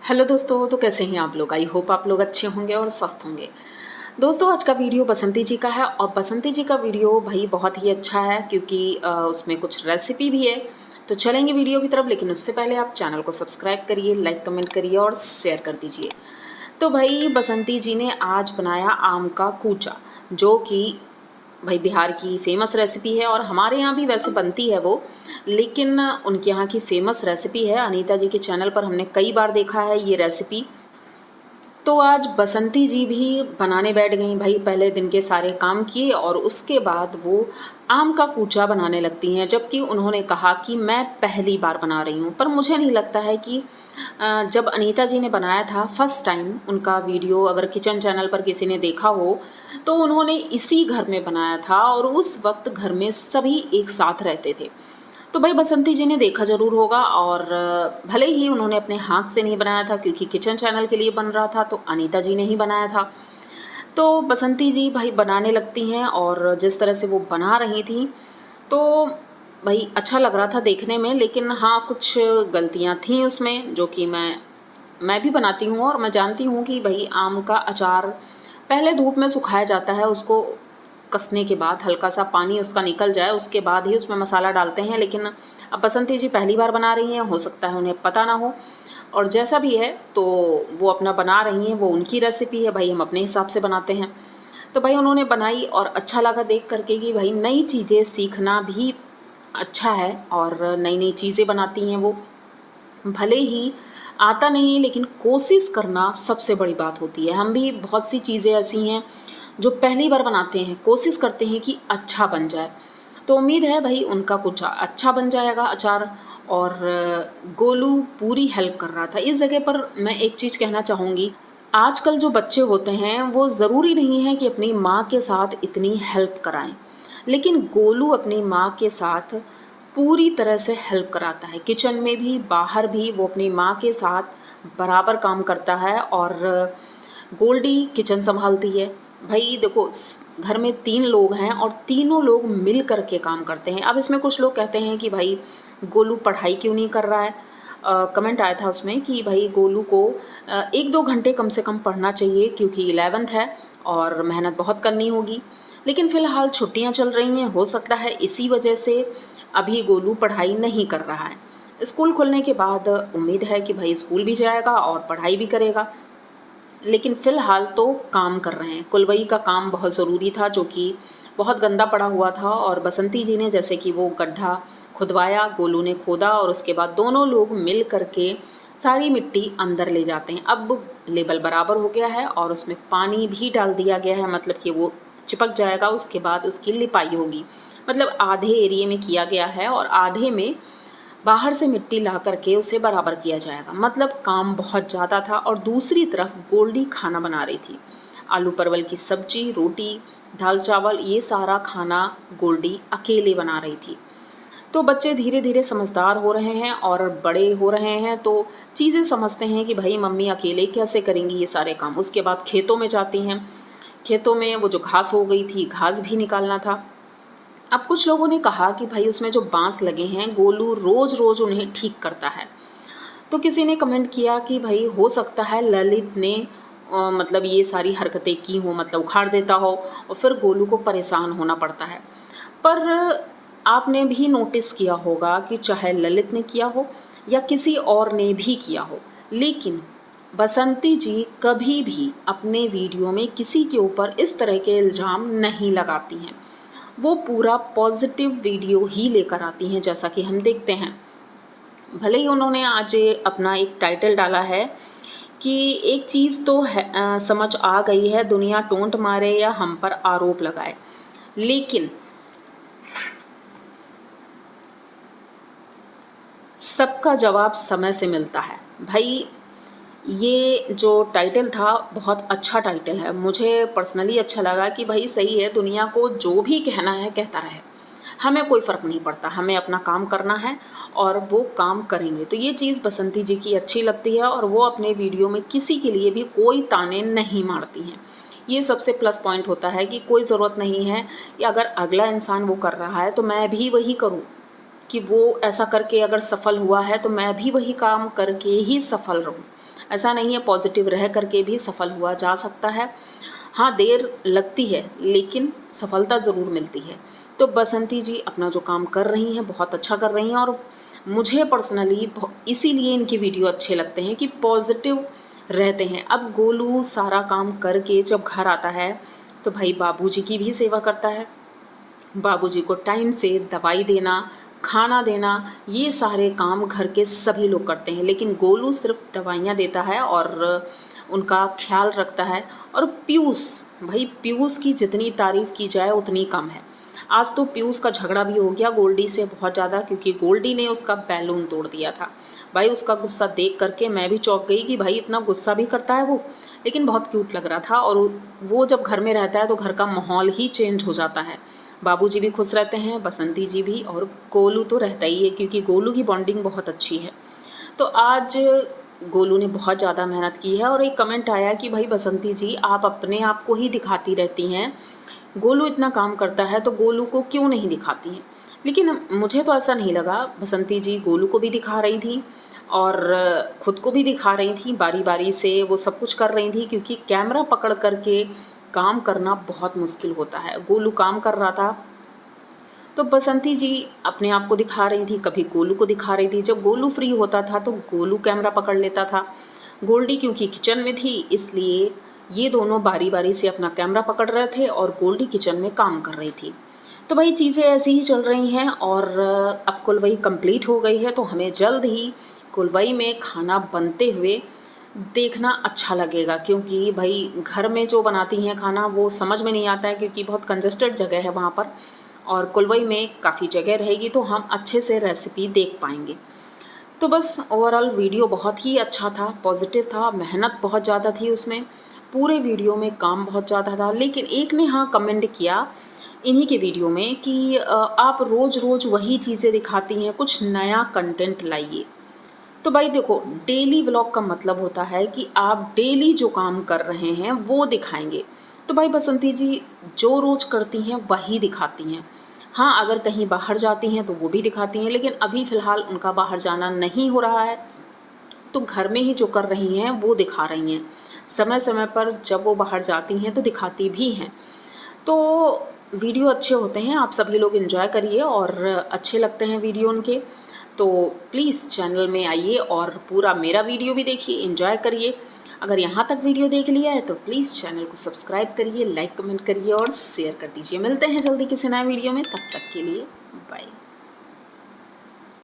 Hello दोस्तों, तो कैसे हैं आप लोग। आई होप आप लोग अच्छे होंगे और स्वस्थ होंगे। दोस्तों, आज का वीडियो बसंती जी का है और बसंती जी का वीडियो भाई बहुत ही अच्छा है क्योंकि उसमें कुछ रेसिपी भी है। तो चलेंगे वीडियो की तरफ, लेकिन उससे पहले आप चैनल को सब्सक्राइब करिए, लाइक कमेंट करिए और शेयर कर दीजिए। तो भाई बसंती जी ने आज बनाया आम का कूचा, जो कि भाई बिहार की फ़ेमस रेसिपी है और हमारे यहाँ भी वैसे बनती है वो, लेकिन उनके यहाँ की फ़ेमस रेसिपी है। अनीता जी के चैनल पर हमने कई बार देखा है ये रेसिपी। तो आज बसंती जी भी बनाने बैठ गईं भाई। पहले दिन के सारे काम किए और उसके बाद वो आम का कूचा बनाने लगती हैं, जबकि उन्होंने कहा कि मैं पहली बार बना रही हूँ। पर मुझे नहीं लगता है कि जब अनीता जी ने बनाया था फर्स्ट टाइम, उनका वीडियो अगर किचन चैनल पर किसी ने देखा हो तो उन्होंने इसी घर में बनाया था और उस वक्त घर में सभी एक साथ रहते थे। तो भाई बसंती जी ने देखा ज़रूर होगा और भले ही उन्होंने अपने हाथ से नहीं बनाया था क्योंकि किचन चैनल के लिए बन रहा था, तो अनीता जी ने ही बनाया था। तो बसंती जी भाई बनाने लगती हैं और जिस तरह से वो बना रही थी तो भाई अच्छा लग रहा था देखने में, लेकिन हाँ कुछ गलतियाँ थीं उसमें जो कि मैं भी बनाती हूँ और मैं जानती हूँ कि भाई आम का अचार पहले धूप में सुखाया जाता है, उसको कसने के बाद हल्का सा पानी उसका निकल जाए उसके बाद ही उसमें मसाला डालते हैं। लेकिन अब बसंती जी पहली बार बना रही हैं, हो सकता है उन्हें पता ना हो, और जैसा भी है तो वो अपना बना रही हैं, वो उनकी रेसिपी है भाई, हम अपने हिसाब से बनाते हैं। तो भाई उन्होंने बनाई और अच्छा लगा देख करके कि भाई नई चीज़ें सीखना भी अच्छा है और नई नई चीज़ें बनाती हैं वो। भले ही आता नहीं लेकिन कोशिश करना सबसे बड़ी बात होती है। हम भी बहुत सी चीज़ें ऐसी हैं जो पहली बार बनाते हैं, कोशिश करते हैं कि अच्छा बन जाए। तो उम्मीद है भाई उनका कुछ अच्छा बन जाएगा अचार। और गोलू पूरी हेल्प कर रहा था। इस जगह पर मैं एक चीज़ कहना चाहूँगी, आजकल जो बच्चे होते हैं वो ज़रूरी नहीं है कि अपनी माँ के साथ इतनी हेल्प कराएं, लेकिन गोलू अपनी माँ के साथ पूरी तरह से हेल्प कराता है। किचन में भी बाहर भी वो अपनी माँ के साथ बराबर काम करता है और गोल्डी किचन संभालती है। भाई देखो, घर में 3 लोग हैं और तीनों लोग मिल कर के काम करते हैं। अब इसमें कुछ लोग कहते हैं कि भाई गोलू पढ़ाई क्यों नहीं कर रहा है। कमेंट आया था उसमें कि भाई गोलू को 1-2 घंटे कम से कम पढ़ना चाहिए क्योंकि 11th है और मेहनत बहुत करनी होगी। लेकिन फ़िलहाल छुट्टियां चल रही हैं, हो सकता है इसी वजह से अभी गोलू पढ़ाई नहीं कर रहा है। स्कूल खुलने के बाद उम्मीद है कि भाई स्कूल भी जाएगा और पढ़ाई भी करेगा, लेकिन फ़िलहाल तो काम कर रहे हैं। कुलवई का काम बहुत ज़रूरी था जो कि बहुत गंदा पड़ा हुआ था और बसंती जी ने जैसे कि वो गड्ढा खुदवाया, गोलू ने खोदा और उसके बाद दोनों लोग मिल कर के सारी मिट्टी अंदर ले जाते हैं। अब लेवल बराबर हो गया है और उसमें पानी भी डाल दिया गया है, मतलब कि वो चिपक जाएगा। उसके बाद उसकी लिपाई होगी, मतलब आधे एरिए में किया गया है और आधे में बाहर से मिट्टी ला करके उसे बराबर किया जाएगा। मतलब काम बहुत ज़्यादा था। और दूसरी तरफ गोल्डी खाना बना रही थी, आलू परवल की सब्जी, रोटी, दाल चावल, ये सारा खाना गोल्डी अकेले बना रही थी। तो बच्चे धीरे धीरे समझदार हो रहे हैं और बड़े हो रहे हैं, तो चीज़ें समझते हैं कि भाई मम्मी अकेले कैसे करेंगी ये सारे काम। उसके बाद खेतों में जाती हैं, खेतों में वो जो घास हो गई थी, घास भी निकालना था। अब कुछ लोगों ने कहा कि भाई उसमें जो बांस लगे हैं गोलू रोज़ रोज़ उन्हें ठीक करता है। तो किसी ने कमेंट किया कि भाई हो सकता है ललित ने मतलब ये सारी हरकतें की हों, मतलब उखाड़ देता हो और फिर गोलू को परेशान होना पड़ता है। पर आपने भी नोटिस किया होगा कि चाहे ललित ने किया हो या किसी और ने भी किया हो, लेकिन बसंती जी कभी भी अपने वीडियो में किसी के ऊपर इस तरह के इल्ज़ाम नहीं लगाती हैं। वो पूरा पॉजिटिव वीडियो ही लेकर आती हैं, जैसा कि हम देखते हैं। भले ही उन्होंने आज अपना एक टाइटल डाला है कि एक चीज़ तो है, समझ आ गई है, दुनिया टोंट मारे या हम पर आरोप लगाए, लेकिन सबका जवाब समय से मिलता है। भाई ये जो टाइटल था बहुत अच्छा टाइटल है, मुझे पर्सनली अच्छा लगा कि भाई सही है, दुनिया को जो भी कहना है कहता रहे, हमें कोई फ़र्क नहीं पड़ता, हमें अपना काम करना है और वो काम करेंगे। तो ये चीज़ बसंती जी की अच्छी लगती है और वो अपने वीडियो में किसी के लिए भी कोई ताने नहीं मारती हैं। ये सबसे प्लस पॉइंट होता है कि कोई ज़रूरत नहीं है कि अगर अगला इंसान वो कर रहा है तो मैं भी वही करूँ, कि वो ऐसा करके अगर सफल हुआ है तो मैं भी वही काम करके ही सफल रहूँ। ऐसा नहीं है, पॉजिटिव रह करके भी सफल हुआ जा सकता है। हाँ, देर लगती है लेकिन सफलता ज़रूर मिलती है। तो बसंती जी अपना जो काम कर रही हैं बहुत अच्छा कर रही हैं, और मुझे पर्सनली इसीलिए इनके वीडियो अच्छे लगते हैं कि पॉजिटिव रहते हैं। अब गोलू सारा काम करके जब घर आता है तो भाई बाबूजी की भी सेवा करता है, बाबूजी को टाइम से दवाई देना, खाना देना, ये सारे काम घर के सभी लोग करते हैं, लेकिन गोलू सिर्फ दवाइयाँ देता है और उनका ख्याल रखता है। और पीयूष, भाई पीयूष की जितनी तारीफ़ की जाए उतनी कम है। आज तो पीयूष का झगड़ा भी हो गया गोल्डी से बहुत ज़्यादा, क्योंकि गोल्डी ने उसका बैलून तोड़ दिया था। भाई उसका गुस्सा देख करके मैं भी चौंक गई कि भाई इतना गुस्सा भी करता है वो, लेकिन बहुत क्यूट लग रहा था। और वो जब घर में रहता है तो घर का माहौल ही चेंज हो जाता है। बाबूजी भी खुश रहते हैं, बसंती जी भी, और गोलू तो रहता ही है क्योंकि गोलू की बॉन्डिंग बहुत अच्छी है। तो आज गोलू ने बहुत ज़्यादा मेहनत की है, और एक कमेंट आया कि भाई बसंती जी आप अपने आप को ही दिखाती रहती हैं, गोलू इतना काम करता है तो गोलू को क्यों नहीं दिखाती हैं। लेकिन मुझे तो ऐसा नहीं लगा, बसंती जी गोलू को भी दिखा रही थी और ख़ुद को भी दिखा रही थी, बारी बारी से वो सब कुछ कर रही थी, क्योंकि कैमरा पकड़ करके काम करना बहुत मुश्किल होता है। गोलू काम कर रहा था तो बसंती जी अपने आप को दिखा रही थी, कभी गोलू को दिखा रही थी। जब गोलू फ्री होता था तो गोलू कैमरा पकड़ लेता था। गोल्डी क्योंकि किचन में थी इसलिए ये दोनों बारी बारी से अपना कैमरा पकड़ रहे थे और गोल्डी किचन में काम कर रही थी। तो भाई चीज़ें ऐसी ही चल रही हैं, और अब कुलवई कंप्लीट हो गई है तो हमें जल्द ही कुलवई में खाना बनते हुए देखना अच्छा लगेगा, क्योंकि भाई घर में जो बनाती हैं खाना वो समझ में नहीं आता है, क्योंकि बहुत कंजस्टेड जगह है वहाँ पर, और कुलवई में काफ़ी जगह रहेगी तो हम अच्छे से रेसिपी देख पाएंगे। तो बस ओवरऑल वीडियो बहुत ही अच्छा था, पॉजिटिव था, मेहनत बहुत ज़्यादा थी उसमें, पूरे वीडियो में काम बहुत ज़्यादा था। लेकिन एक ने हाँ कमेंट किया इन्हीं के वीडियो में कि आप रोज़ रोज़ वही चीज़ें दिखाती हैं, कुछ नया कंटेंट लाइए। तो भाई देखो, डेली व्लॉग का मतलब होता है कि आप डेली जो काम कर रहे हैं वो दिखाएंगे। तो भाई बसंती जी जो रोज़ करती हैं वही दिखाती हैं। हाँ, अगर कहीं बाहर जाती हैं तो वो भी दिखाती हैं, लेकिन अभी फ़िलहाल उनका बाहर जाना नहीं हो रहा है, तो घर में ही जो कर रही हैं वो दिखा रही हैं। समय समय पर जब वो बाहर जाती हैं तो दिखाती भी हैं। तो वीडियो अच्छे होते हैं, आप सभी लोग एंजॉय करिए, और अच्छे लगते हैं वीडियो उनके तो प्लीज़ चैनल में आइए और पूरा मेरा वीडियो भी देखिए, एंजॉय करिए। अगर यहाँ तक वीडियो देख लिया है तो प्लीज़ चैनल को सब्सक्राइब करिए, लाइक कमेंट करिए और शेयर कर दीजिए। मिलते हैं जल्दी किसी नए वीडियो में, तब तक के लिए बाय।